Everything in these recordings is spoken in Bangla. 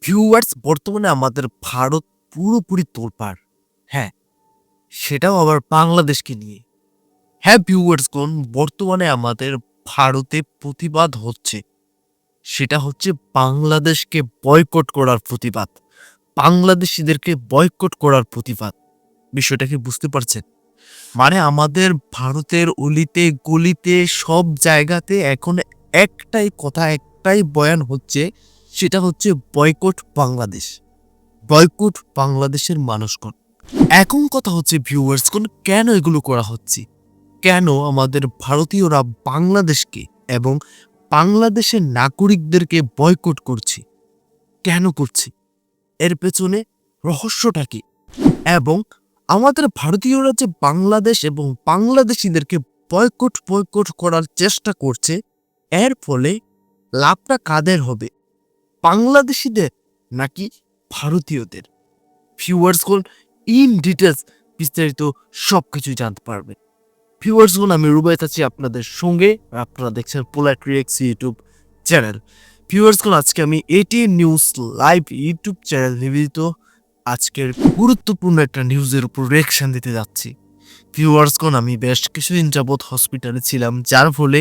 ভিউয়ার্স, বর্তমানে আমাদের ভারত পুরোপুরি তোলপাড়। হ্যাঁ, সেটাও আবার বাংলাদেশকে নিয়ে। হ্যাঁ ভিউয়ার্সগণ, বর্তমানে আমাদের ভারতে প্রতিবাদ হচ্ছে। সেটা হচ্ছে বাংলাদেশকে বয়কট করার প্রতিবাদ। বাংলাদেশীদেরকে বয়কট করার প্রতিবাদ। বিষয়টা কি বুঝতে পারছেন? মানে আমাদের ভারতের অলিতে গলিতে সব জায়গাতে এখন একটাই কথা, একটাই বয়ান হচ্ছে, সেটা হচ্ছে বয়কট বাংলাদেশ। বয়কট বাংলাদেশের মানুষগণ। এখন কথা হচ্ছে ভিউয়ার্সগণ, কেন এগুলো করা হচ্ছে? কেন আমাদের ভারতীয়রা বাংলাদেশকে এবং বাংলাদেশের নাগরিকদেরকে বয়কট করছে? কেন করছে? এর পেছনে রহস্যটা কি? এবং আমাদের ভারতীয়রা যে বাংলাদেশ এবং বাংলাদেশিদেরকে বয়কট করার চেষ্টা করছে, এর ফলে লাভটা কাদের হবে? বাংলাদেশিদের নাকি ভারতীয়দের? ভিউয়ার্সগণ, ইন ডিটেলস বিস্তারিত সবকিছু জানতে পারবে। ভিউয়ার্সগণ, আমি রুবাইত আছি আপনাদের সঙ্গে। আপনারা দেখছেন পোলাইট রিয়েক্টস ইউটিউব চ্যানেল। ভিউয়ার্সগণ, আজকে আমি ATN news live YouTube channel নিবেদিত আজকের গুরুত্বপূর্ণ একটা নিউজের উপর রিয়াকশন দিতে যাচ্ছি। ভিউয়ার্সগণ, আমি বেশ কিছুদিন যাবৎ হসপিটালে ছিলাম, যার ফলে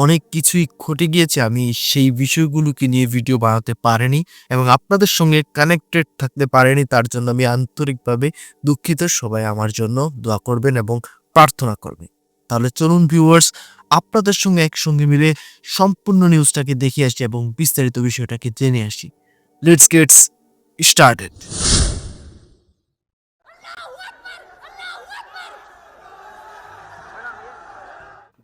অনেক কিছুই ঘটে গিয়েছে। আমি সেই বিষয়গুলোকে নিয়ে ভিডিও বানাতে পারিনি এবং আপনাদের সঙ্গে কানেক্টেড থাকতে পারিনি। তার জন্য আমি আন্তরিকভাবে দুঃখিত। সবাই আমার জন্য দোয়া করবেন এবং প্রার্থনা করবেন। তাহলে চলুন ভিউয়ার্স, আপনাদের সঙ্গে একসঙ্গে মিলে সম্পূর্ণ নিউজটাকে দেখে আসি এবং বিস্তারিত বিষয়টাকে জেনে আসি। Let's gets started.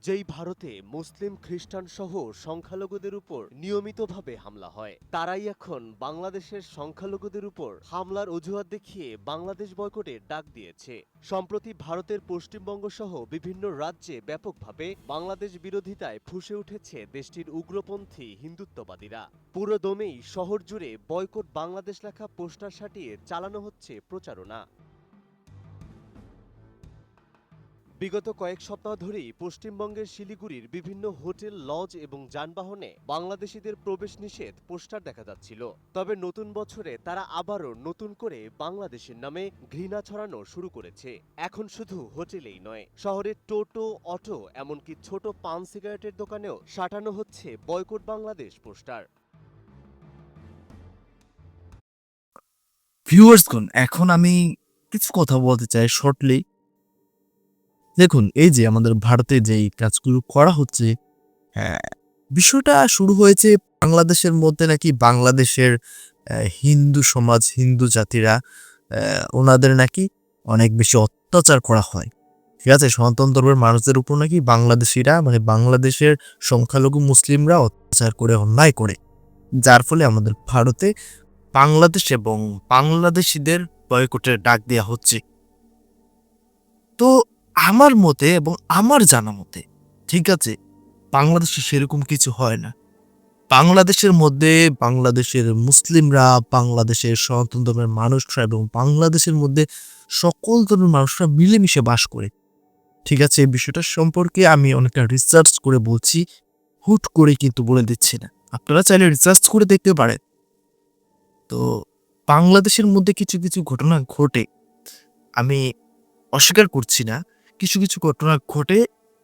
যেই ভারতে মুসলিম খ্রিস্টান সহ সংখ্যালঘুদের উপর নিয়মিতভাবে হামলা হয়, তারাই এখন বাংলাদেশের সংখ্যালঘুদের উপর হামলার অজুহাত দেখিয়ে বাংলাদেশ বয়কটের ডাক দিয়েছে। সম্প্রতি ভারতের পশ্চিমবঙ্গ সহ বিভিন্ন রাজ্যে ব্যাপকভাবে বাংলাদেশ বিরোধিতায় ফুঁসে উঠেছে দেশটির উগ্রপন্থী হিন্দুত্ববাদীরা। পুরো দমেই শহর জুড়ে বয়কট বাংলাদেশ লেখা পোস্টার সাটিয়ে চালানো হচ্ছে প্রচারণা। বিগত কয়েক সপ্তাহ ধরেই পশ্চিমবঙ্গের শিলিগুড়ির বিভিন্ন হোটেল, লজ এবং যানবাহনে বাংলাদেশিদের প্রবেশ নিষেধ পোস্টার দেখা যাচ্ছিল। তবে নতুন বছরে তারা আবারও নতুন করে বাংলাদেশের নামে ঘৃণা ছড়ানো শুরু করেছে। এখন শুধু হোটেলেই নয়, শহরের টোটো, অটো, এমনকি ছোট পান সিগারেটের দোকানেও সাঁটানো হচ্ছে বয়কট বাংলাদেশ পোস্টার। ভিউয়ার্সগণ, এখন আমি কিছু কথা বলতে চাই শর্টলি। দেখুন, এই যে আমাদের ভারতে যেই কাজগুলো করা হচ্ছে, হ্যাঁ, বিষয়টা শুরু হয়েছে বাংলাদেশের মধ্যে নাকি বাংলাদেশের হিন্দু সমাজ, হিন্দু জাতিরা ওনাদের নাকি অনেক বেশি অত্যাচার করা হয়। ঠিক আছে, সনাতন ধর্মের মানুষদের উপর নাকি বাংলাদেশিরা, মানে বাংলাদেশের সংখ্যালঘু মুসলিমরা অত্যাচার করে, অন্যায় করে, যার ফলে আমাদের ভারতে বাংলাদেশ এবং বাংলাদেশিদের বয়কটের ডাক দেওয়া হচ্ছে। তো আমার মতে এবং আমার জানা মতে, ঠিক আছে, বাংলাদেশে সেরকম কিছু হয় না। বাংলাদেশের মধ্যে বাংলাদেশের মুসলিমরা, বাংলাদেশের সনাতন ধর্মের মানুষরা এবং বাংলাদেশের মধ্যে সকল ধর্মের মানুষরা মিলেমিশে বাস করে। ঠিক আছে, এই বিষয়টা সম্পর্কে আমি অনেকটা রিসার্চ করে বলছি, হুট করে কিন্তু বলে দিচ্ছি না। আপনারা চাইলে রিসার্চ করে দেখতে পারেন। তো বাংলাদেশের মধ্যে কিছু কিছু ঘটনা ঘটে, আমি অস্বীকার করছি না। কিছু কিছু ঘটনা ঘটে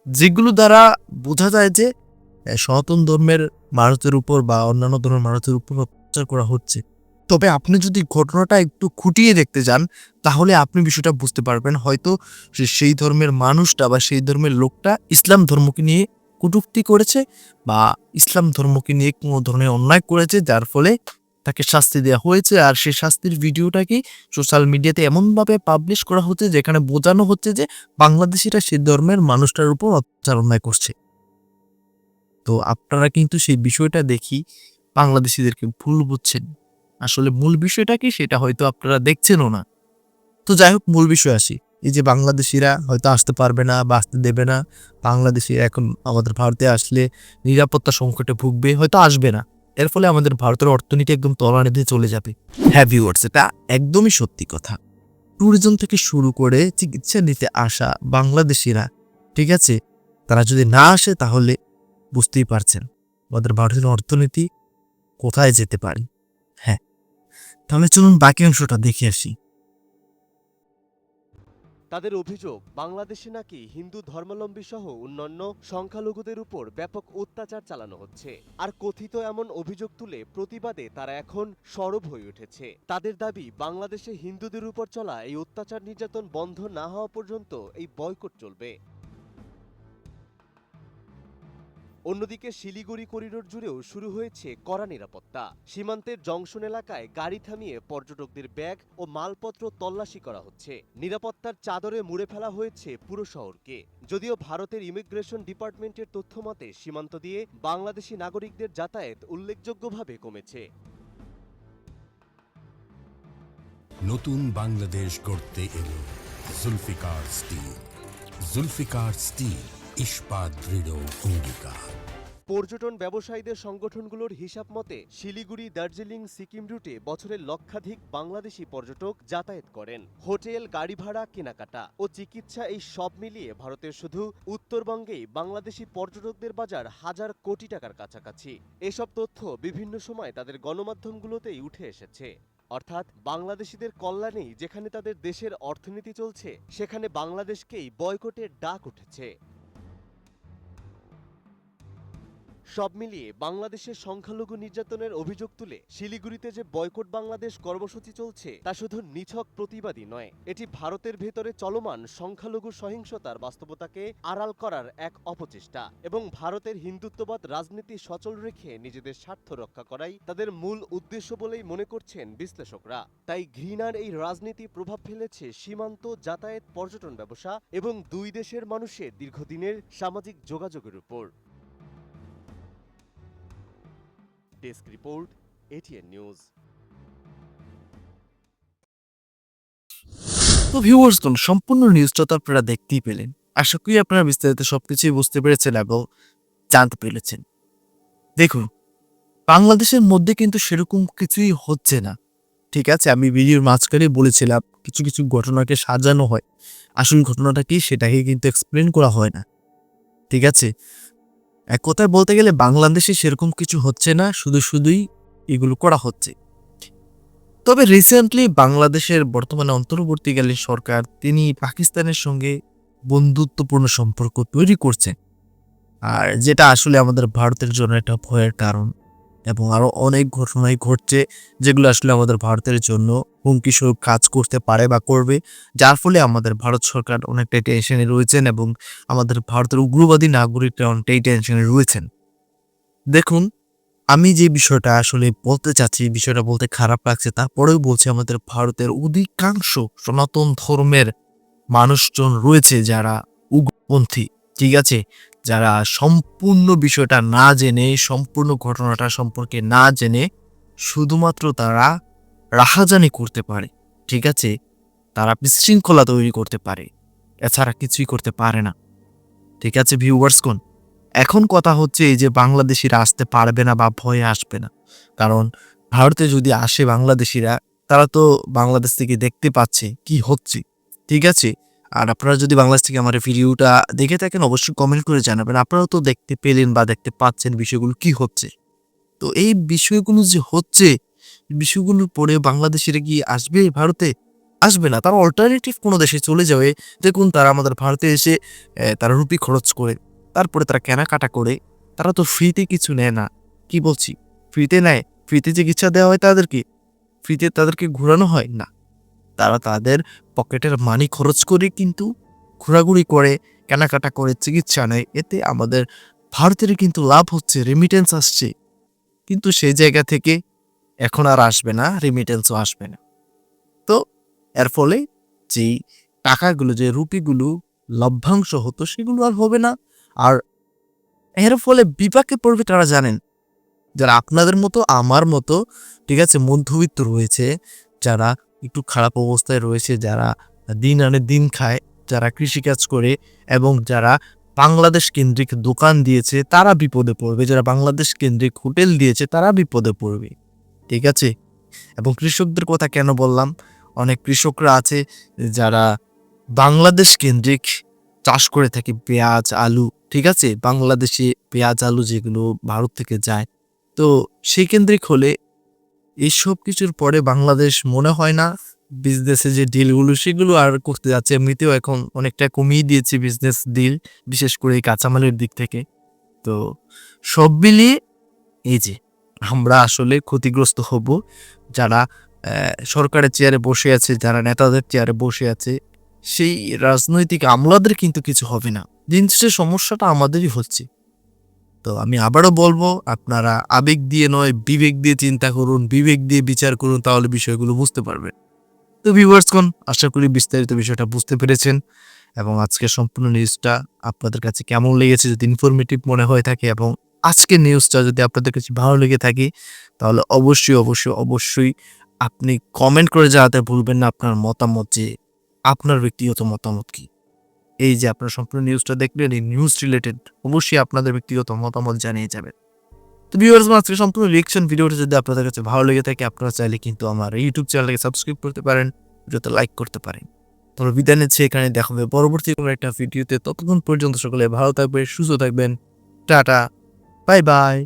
যেগুলো দ্বারা বোঝা যায় যে সনাতন ধর্মের মানুষদের উপর বা অন্যান্য ধর্মের মানুষদের উপর অত্যাচার করা হচ্ছে। তবে আপনি যদি ঘটনাটা একটু খুঁটিয়ে দেখতে যান, তাহলে আপনি বিষয়টা বুঝতে পারবেন। হয়তো সেই ধর্মের মানুষটা বা সেই ধর্মের লোকটা ইসলাম ধর্মকে নিয়ে কটূক্তি করেছে বা ইসলাম ধর্মকে নিয়ে কোনো ধরনের অন্যায় করেছে, যার ফলে তাকে শাস্তি দেওয়া হয়েছে। আর সেই শাস্তির ভিডিওটাকে সোশ্যাল মিডিয়াতে এমনভাবে পাবলিশ করা হচ্ছে যেখানে বোঝানো হচ্ছে যে বাংলাদেশিরা সেই ধর্মের মানুষটার উপর অত্যাচার অন্যায় করছে। তো আপনারা কিন্তু সেই বিষয়টা দেখি বাংলাদেশিদেরকে ভুল বুঝছেন। আসলে মূল বিষয়টা কি সেটা হয়তো আপনারা দেখছেনও না। তো যাই হোক, মূল বিষয় আসি। এই যে বাংলাদেশিরা হয়তো আসতে পারবে না বা আসতে দেবে না, বাংলাদেশিরা এখন আমাদের ভারতে আসলে নিরাপত্তা সংকটে ভুগবে, হয়তো আসবে না। এর ফলে আমাদের ভারতের অর্থনীতি একদম তলানিতে চলে যাবে। হ্যাঁ ভিউয়ার্স, এটা একদমই সত্যি কথা। ট্যুরিজম থেকে শুরু করে চিকিৎসা নিতে আসা বাংলাদেশিরা, ঠিক আছে, তারা যদি না আসে তাহলে বুঝতেই পারছেন আমাদের ভারতের অর্থনীতি কোথায় যেতে পারে। হ্যাঁ, তাহলে চলুন বাকি অংশটা দেখে আসি। তাদের অভিযোগ, বাংলাদেশে নাকি হিন্দু ধর্মাবলম্বী সহ অন্যান্য সংখ্যালঘুদের উপর ব্যাপক অত্যাচার চালানো হচ্ছে। আর কথিত এমন অভিযোগ তুলে প্রতিবাদে তারা এখন সরব হয়ে উঠেছে। তাদের দাবি, বাংলাদেশে হিন্দুদের উপর চলা এই অত্যাচার নির্যাতন বন্ধ না হওয়া পর্যন্ত এই বয়কট চলবে। অন্যদিকে শিলিগুড়ি করিডোর জুড়েও শুরু হয়েছে কড়া নিরাপত্তা। সীমান্তের জংশন এলাকায় গাড়ি থামিয়ে পর্যটকদের ব্যাগ ও মালপত্র তল্লাশি করা হচ্ছে। নিরাপত্তার চাদরে মুড়ে ফেলা হয়েছে পুরো শহরকে। যদিও ভারতের ইমিগ্রেশন ডিপার্টমেন্টের তথ্য মতে সীমান্ত দিয়ে বাংলাদেশি নাগরিকদের যাতায়াত উল্লেখযোগ্যভাবে কমেছে। নতুন বাংলাদেশ গড়তে এলো জুলফিকার স্টিল। জুলফিকার স্টিল, ইস্পাত দৃঢ় অঙ্গীকার। পর্যটন ব্যবসায়ীদের সংগঠনগুলোর হিসাব মতে শিলিগুড়ি, দার্জিলিং, সিকিম রুটে বছরে লক্ষাধিক বাংলাদেশি পর্যটক যাতায়াত করেন। হোটেল, গাড়ি ভাড়া, কেনাকাটা ও চিকিৎসা, এই সব মিলিয়ে ভারতের শুধু উত্তরবঙ্গেই বাংলাদেশি পর্যটকদের বাজার হাজার কোটি টাকার কাছাকাছি। এসব তথ্য বিভিন্ন সময় তাদের গণমাধ্যমগুলোতেই উঠে এসেছে। অর্থাৎ বাংলাদেশিদের কল্যাণেই যেখানে তাদের দেশের অর্থনীতি চলছে, সেখানে বাংলাদেশকেই বয়কটের ডাক উঠেছে। সব মিলিয়ে বাংলাদেশের সংখ্যালঘু নির্যাতনের অভিযোগ তুলে শিলিগুড়িতে যে বয়কট বাংলাদেশ কর্মসূচি চলছে, তা শুধু নিছক প্রতিবাদী নয়, এটি ভারতের ভেতরে চলমান সংখ্যালঘু সহিংসতার বাস্তবতাকে আড়াল করার এক অপচেষ্টা এবং ভারতের হিন্দুত্ববাদ রাজনীতি সচল রেখে নিজেদের স্বার্থ রক্ষা করাই তাদের মূল উদ্দেশ্য বলেই মনে করছেন বিশ্লেষকরা। তাই ঘৃণার এই রাজনীতি প্রভাব ফেলেছে সীমান্ত, যাতায়াত, পর্যটন ব্যবসা এবং দুই দেশের মানুষের দীর্ঘদিনের সামাজিক যোগাযোগের উপর। Desk report, ATN news. তো ভিউয়ার্স, সম্পূর্ণ নিউজটা তো আপনারা দেখতেই পেলেন। আশা করি আপনারা বিস্তারিত সবকিছুই বুঝতে পেরেছেন এবং জানতে পেরেছেন। দেখুন, বাংলাদেশের মধ্যে কিন্তু সেরকম কিছুই হচ্ছে না। ঠিক আছে, আমি ভিডিওর মাঝখানে বলেছিলাম কিছু কিছু ঘটনাকে সাজানো হয়, আসল ঘটনাটা কি সেটাকে কিন্তু এক্সপ্লেন করা হয় না। ঠিক আছে, এক কথায় বলতে গেলে বাংলাদেশে সেরকম কিছু হচ্ছে না, শুধুই এগুলো করা হচ্ছে। তবে রিসেন্টলি বাংলাদেশের বর্তমানে অন্তর্বর্তীকালীন সরকার তিনি পাকিস্তানের সঙ্গে বন্ধুত্বপূর্ণ সম্পর্ক তৈরি করছেন, আর যেটা আসলে আমাদের ভারতের জন্য একটা ভয়ের কারণ। এবং আরো অনেক ঘটনাই ঘটছে যেগুলো আসলে আমাদের ভারতের জন্য হুমকি স্বরূপ কাজ করতে পারে বা করবে, যার ফলে আমাদের ভারত সরকার অনেকটাই টেনশনে রয়েছেন এবং আমাদের ভারতের উগ্রবাদী নাগরিকরা অনেকটাই টেনশনে রয়েছেন। দেখুন, আমি যে বিষয়টা আসলে বলতে চাচ্ছি, বিষয়টা বলতে খারাপ লাগছে, তারপরেও বলছি, আমাদের ভারতের অধিকাংশ সনাতন ধর্মের মানুষজন রয়েছে যারা উগ্রপন্থী। ঠিক আছে, যারা সম্পূর্ণ বিষয়টা না জেনে, সম্পূর্ণ ঘটনাটা সম্পর্কে না জেনে শুধুমাত্র তারা রাহাজানি করতে পারে। ঠিক আছে, তারা বিশৃঙ্খলা তৈরি করতে পারে, এছাড়া কিছুই করতে পারে না। ঠিক আছে ভিউয়ার্সগণ, এখন কথা হচ্ছে এই যে বাংলাদেশিরা আসতে পারবে না বা ভয়ে আসবে না, কারণ ভারতে যদি আসে বাংলাদেশিরা, তারা তো বাংলাদেশ থেকে দেখতে পাচ্ছে কি হচ্ছে। ঠিক আছে, আর আপনারা যদি বাংলাদেশ থেকে আমার ভিডিওটা দেখে থাকেন অবশ্যই কমেন্ট করে জানাবেন, আপনারাও তো দেখতে পেলেন বা দেখতে পাচ্ছেন বিষয়গুলো কি হচ্ছে। তো এই বিষয়গুলো যে হচ্ছে, বিষয়গুলোর পরে বাংলাদেশিরা কি আসবে ভারতে? আসবে না, তারা অল্টারনেটিভ কোনো দেশে চলে যাবে। দেখুন, তারা আমাদের ভারতে এসে তারা রুপি খরচ করে, তারপরে তারা কেনাকাটা করে, তারা তো ফ্রিতে কিছু নেয় না। কি বলছি, ফ্রিতে নেয়? ফ্রিতে চিকিৎসা দেওয়া হয় তাদেরকে? ফ্রিতে তাদেরকে ঘোরানো হয় না, তারা তাদের পকেটের মানি খরচ করে কিন্তু ঘোরাঘুরি করে, কেনাকাটা করে, চিকিৎসা নেয়। এতে আমাদের ভারতের কিন্তু লাভ হচ্ছে, রেমিটেন্স আসছে। কিন্তু সেই জায়গা থেকে এখন আর আসবে না, রেমিটেন্সও আসবে না। তো এর ফলে যেই টাকাগুলো, যে রুপিগুলো লভ্যাংশ হতো, সেগুলো আর হবে না। আর এর ফলে বিপাকে পড়বে তারা জানেন, যারা আপনাদের মতো আমার মতো, ঠিক আছে, মধ্যবিত্ত রয়েছে, যারা একটু খারাপ অবস্থায় রয়েছে, যারা দিন আনে দিন খায়, যারা কৃষিকাজ করে এবং যারা বাংলাদেশ কেন্দ্রিক দোকান দিয়েছে, তারা বিপদে পড়বে। যারা বাংলাদেশ কেন্দ্রিক হোটেল দিয়েছে, তারা বিপদে পড়বে। ঠিক আছে, এবং কৃষকদের কথা কেন বললাম, অনেক কৃষকরা আছে যারা বাংলাদেশ কেন্দ্রিক চাষ করে থাকে পেঁয়াজ, আলু। ঠিক আছে, বাংলাদেশে পেঁয়াজ, আলু যেগুলো ভারত থেকে যায়, তো সেই কেন্দ্রিক হলে এইসব কিছুর পরে বাংলাদেশ মনে হয় না বিজনেসে যে ডিলগুলো সেগুলো আর করতে যাচ্ছে। এমনিতেও এখন অনেকটা কমিয়ে দিয়েছে বিজনেস ডিল, বিশেষ করে এই কাঁচামালের দিক থেকে। তো সব মিলিয়ে এই যে আমরা আসলে ক্ষতিগ্রস্ত হব, যারা সরকারের চেয়ারে বসে আছে, যারা নেতাদের চেয়ারে বসে আছে, সেই রাজনৈতিক আমলাদের কিন্তু কিছু হবে না। দিন শেষে সমস্যাটা আমাদেরই হচ্ছে। তো আমি আবারও বলবো, আপনারা আবেগ দিয়ে নয় বিবেক দিয়ে চিন্তা করুন, বিবেক দিয়ে বিচার করুন, তাহলে বিষয়গুলো বুঝতে পারবেন। তো ভিউয়ার্সগণ, আশা করি বিস্তারিত বিষয়টা বুঝতে পেরেছেন এবং আজকের সম্পূর্ণ নিউজটা আপনাদের কাছে কেমন লেগেছে, যদি ইনফরমেটিভ মনে হয়ে থাকে এবং আজকের নিউজটা যদি আপনাদের কাছে ভালো লেগে থাকে, তাহলে অবশ্যই আপনি কমেন্ট করে জানাতে ভুলবেন না আপনার মতামত, যে আপনার ব্যক্তিগত মতামত কি। এই যে আপনারা সম্পূর্ণ নিউজটা দেখলেন, এই নিউজ রিলেটেড অবশ্যই আপনাদের ব্যক্তিগত মতামত জানিয়ে যাবেন। তো ভিউয়ার্স, আজকে সম্পূর্ণ রিঅ্যাকশন ভিডিওটা যদি আপনাদের কাছে ভালো লেগে থাকে, আপনারা চাইলে কিন্তু আমার ইউটিউব চ্যানেলকে সাবস্ক্রাইব করতে পারেন, ভিডিওতে লাইক করতে পারেন। তবে বিদায় নিচ্ছি, এখানে দেখা হবে পরবর্তী কোনো একটা ভিডিওতে। ততক্ষণ পর্যন্ত সকলে ভালো থাকবেন, সুস্থ থাকবেন। Tata, bye bye.